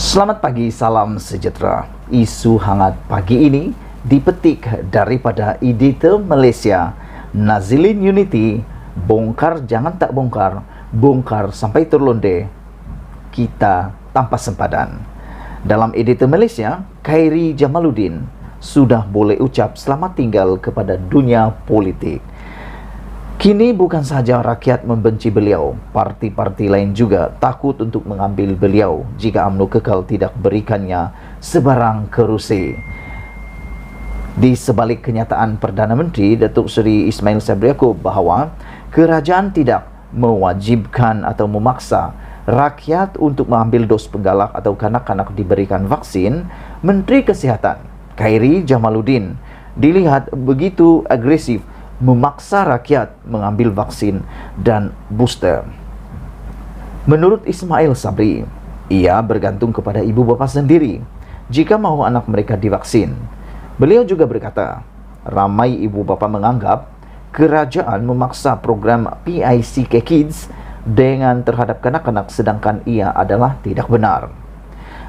Selamat pagi, salam sejahtera. Isu hangat pagi ini dipetik daripada editor Malaysia, Nazilin Unity. Bongkar jangan tak bongkar, bongkar sampai terlonde. Kita tanpa sempadan. Dalam editor Malaysia, Khairi Jamaluddin sudah boleh ucap selamat tinggal kepada dunia politik. Kini bukan sahaja rakyat membenci beliau, parti-parti lain juga takut untuk mengambil beliau jika UMNO kekal tidak berikannya sebarang kerusi. Di sebalik kenyataan Perdana Menteri Datuk Seri Ismail Sabri Yaakob bahawa kerajaan tidak mewajibkan atau memaksa rakyat untuk mengambil dos penggalak atau kanak-kanak diberikan vaksin, Menteri Kesihatan Khairi Jamaluddin dilihat begitu agresif memaksa rakyat mengambil vaksin dan booster. Menurut Ismail Sabri, ia bergantung kepada ibu bapa sendiri jika mahu anak mereka divaksin. Beliau juga berkata, ramai ibu bapa menganggap kerajaan memaksa program PICK Kids dengan terhadap kanak-kanak sedangkan ia adalah tidak benar.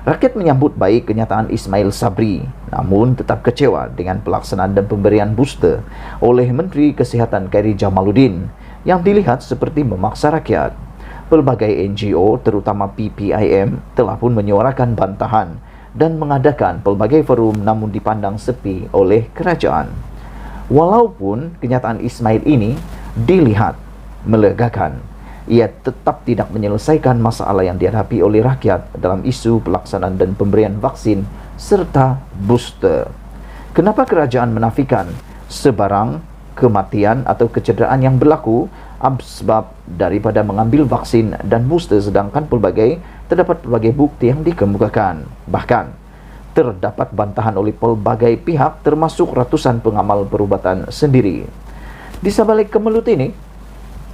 Rakyat menyambut baik kenyataan Ismail Sabri, namun tetap kecewa dengan pelaksanaan dan pemberian booster oleh Menteri Kesihatan Khairi Jamaluddin yang dilihat seperti memaksa rakyat. Pelbagai NGO terutama PPIM telah pun menyuarakan bantahan dan mengadakan pelbagai forum namun dipandang sepi oleh kerajaan. Walaupun kenyataan Ismail ini dilihat melegakan, ia tetap tidak menyelesaikan masalah yang dihadapi oleh rakyat dalam isu pelaksanaan dan pemberian vaksin serta booster. Kenapa kerajaan menafikan sebarang kematian atau kecederaan yang berlaku sebab daripada mengambil vaksin dan booster sedangkan terdapat pelbagai bukti yang dikemukakan. Bahkan terdapat bantahan oleh pelbagai pihak termasuk ratusan pengamal perubatan sendiri. Di sebalik kemelut ini,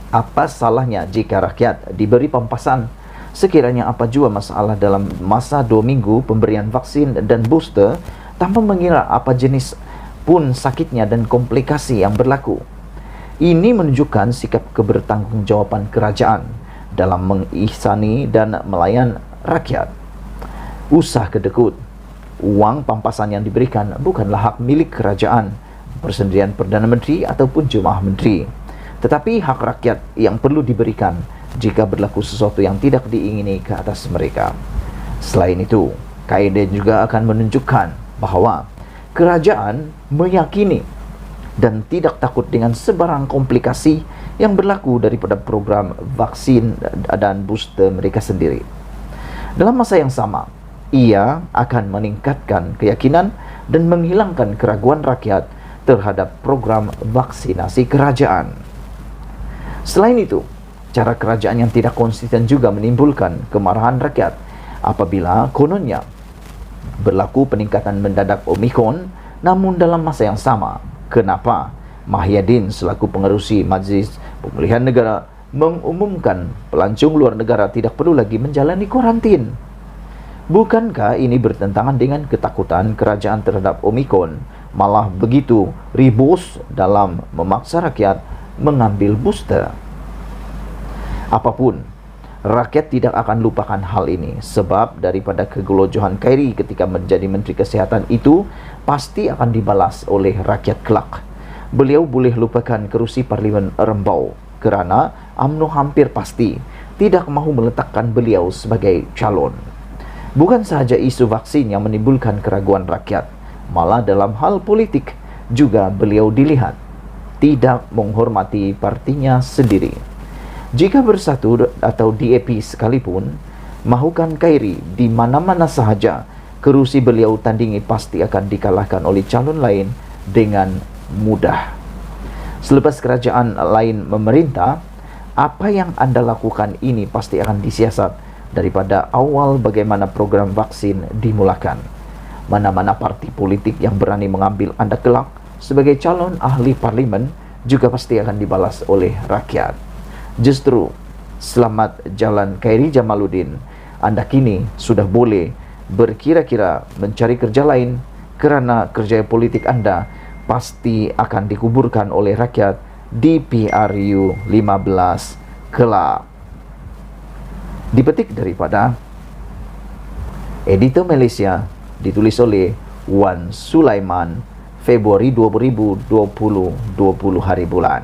apa salahnya jika rakyat diberi pampasan? Sekiranya apa jua masalah dalam masa 2 minggu pemberian vaksin dan booster tanpa mengira apa jenis pun sakitnya dan komplikasi yang berlaku. Ini menunjukkan sikap kebertanggungjawaban kerajaan dalam mengihsani dan melayan rakyat. Usah kedekut. Wang pampasan yang diberikan bukanlah hak milik kerajaan, persendirian Perdana Menteri ataupun jemaah menteri, tetapi hak rakyat yang perlu diberikan jika berlaku sesuatu yang tidak diingini ke atas mereka. Selain itu, kaedah juga akan menunjukkan bahawa kerajaan meyakini dan tidak takut dengan sebarang komplikasi yang berlaku daripada program vaksin dan booster mereka sendiri. Dalam masa yang sama, ia akan meningkatkan keyakinan dan menghilangkan keraguan rakyat terhadap program vaksinasi kerajaan. Selain itu, cara kerajaan yang tidak konsisten juga menimbulkan kemarahan rakyat apabila kononnya berlaku peningkatan mendadak Omikron, namun dalam masa yang sama, kenapa Mahyadin selaku pengerusi Majlis Pemulihan Negara mengumumkan pelancong luar negara tidak perlu lagi menjalani kuarantin? Bukankah ini bertentangan dengan ketakutan kerajaan terhadap Omikron, malah begitu ribus dalam memaksa rakyat mengambil booster? Apapun, rakyat tidak akan lupakan hal ini sebab daripada kegelojohan Khairi ketika menjadi Menteri Kesihatan itu pasti akan dibalas oleh rakyat kelak. Beliau boleh lupakan kerusi Parlimen Rembau kerana UMNO hampir pasti tidak mahu meletakkan beliau sebagai calon. Bukan sahaja isu vaksin yang menimbulkan keraguan rakyat, malah dalam hal politik juga beliau dilihat tidak menghormati partinya sendiri. Jika bersatu atau DAP sekalipun, mahukan Khairi di mana-mana sahaja, kerusi beliau tandingi pasti akan dikalahkan oleh calon lain dengan mudah. Selepas kerajaan lain memerintah, apa yang anda lakukan ini pasti akan disiasat daripada awal bagaimana program vaksin dimulakan. Mana-mana parti politik yang berani mengambil anda kelak sebagai calon ahli parlimen juga pasti akan dibalas oleh rakyat. Justru, selamat jalan Khairi Jamaluddin. Anda kini sudah boleh berkira-kira mencari kerja lain kerana kerja politik anda pasti akan dikuburkan oleh rakyat di PRU 15 kelak. Dipetik daripada Editor Malaysia, ditulis oleh Wan Sulaiman, Februari 2020 hari bulan.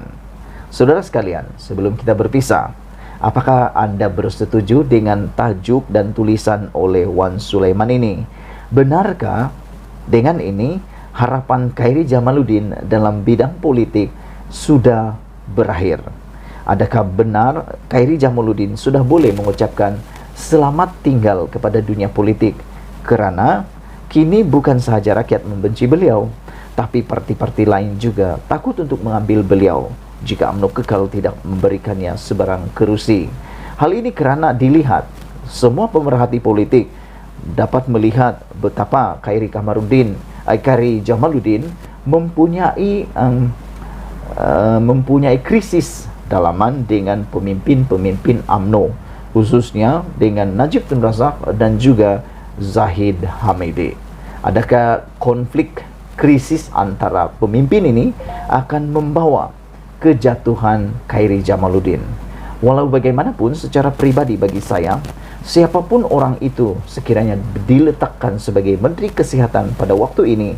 Saudara sekalian, sebelum kita berpisah, apakah Anda bersetuju dengan tajuk dan tulisan oleh Wan Sulaiman ini? Benarkah dengan ini harapan Khairi Jamaluddin dalam bidang politik sudah berakhir? Adakah benar Khairi Jamaluddin sudah boleh mengucapkan selamat tinggal kepada dunia politik, kerana kini bukan sahaja rakyat membenci beliau, tapi parti-parti lain juga takut untuk mengambil beliau jika UMNO kekal tidak memberikannya sebarang kerusi. Hal ini kerana dilihat semua pemerhati politik dapat melihat betapa Khairi Jamaluddin mempunyai krisis dalaman dengan pemimpin-pemimpin UMNO, khususnya dengan Najib Tun Razak dan juga Zahid Hamidi. Adakah konflik krisis antara pemimpin ini akan membawa kejatuhan Khairi Jamaluddin? Walau bagaimanapun, secara pribadi bagi saya, siapapun orang itu sekiranya diletakkan sebagai Menteri Kesihatan pada waktu ini,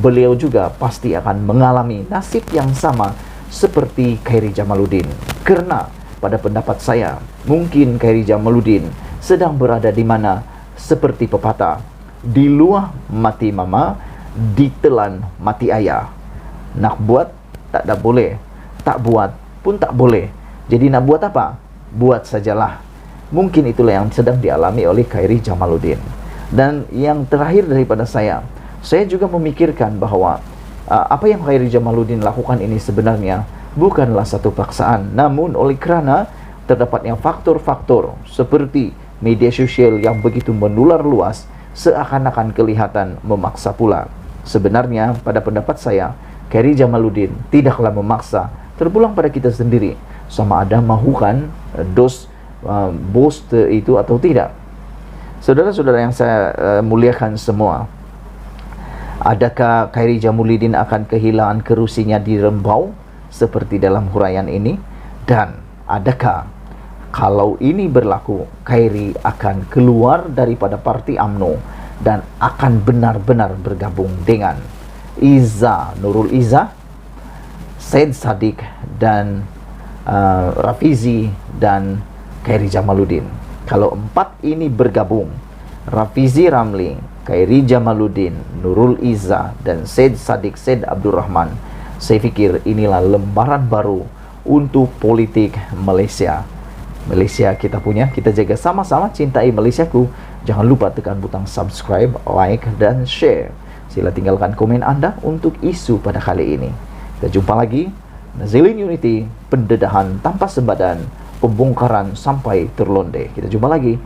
beliau juga pasti akan mengalami nasib yang sama seperti Khairi Jamaluddin. Kerana pada pendapat saya, mungkin Khairi Jamaluddin sedang berada di mana seperti pepatah, di luar mati mama, ditelan mati ayah. Nak buat tak ada boleh, tak buat pun tak boleh. Jadi nak buat apa? Buat sajalah. Mungkin itulah yang sedang dialami oleh Khairi Jamaluddin. Dan yang terakhir daripada saya juga memikirkan bahawa apa yang Khairi Jamaluddin lakukan ini sebenarnya bukanlah satu paksaan, namun oleh kerana terdapatnya faktor-faktor seperti media sosial yang begitu menular luas, seakan-akan kelihatan memaksa pula. Sebenarnya pada pendapat saya, Khairi Jamaluddin tidaklah memaksa, terpulang pada kita sendiri sama ada mahukan bos itu atau tidak. Saudara-saudara yang saya muliakan semua, adakah Khairi Jamaluddin akan kehilangan kerusinya di Rembau seperti dalam huraian ini? Dan adakah kalau ini berlaku, Khairi akan keluar daripada parti UMNO dan akan benar-benar bergabung dengan Nurul Izzah, Syed Saddiq dan Rafizi dan Khairi Jamaluddin? Kalau empat ini bergabung, Rafizi Ramli, Khairi Jamaluddin, Nurul Izzah dan Syed Saddiq Syed Abdul Rahman, saya fikir inilah lembaran baru untuk politik Malaysia. Malaysia kita punya, kita jaga sama-sama, cintai Malaysiaku. Jangan lupa tekan butang subscribe, like dan share. Sila tinggalkan komen anda untuk isu pada kali ini. Kita jumpa lagi. Nazilin Unity, pendedahan tanpa sembadan, pembongkaran sampai terlonde. Kita jumpa lagi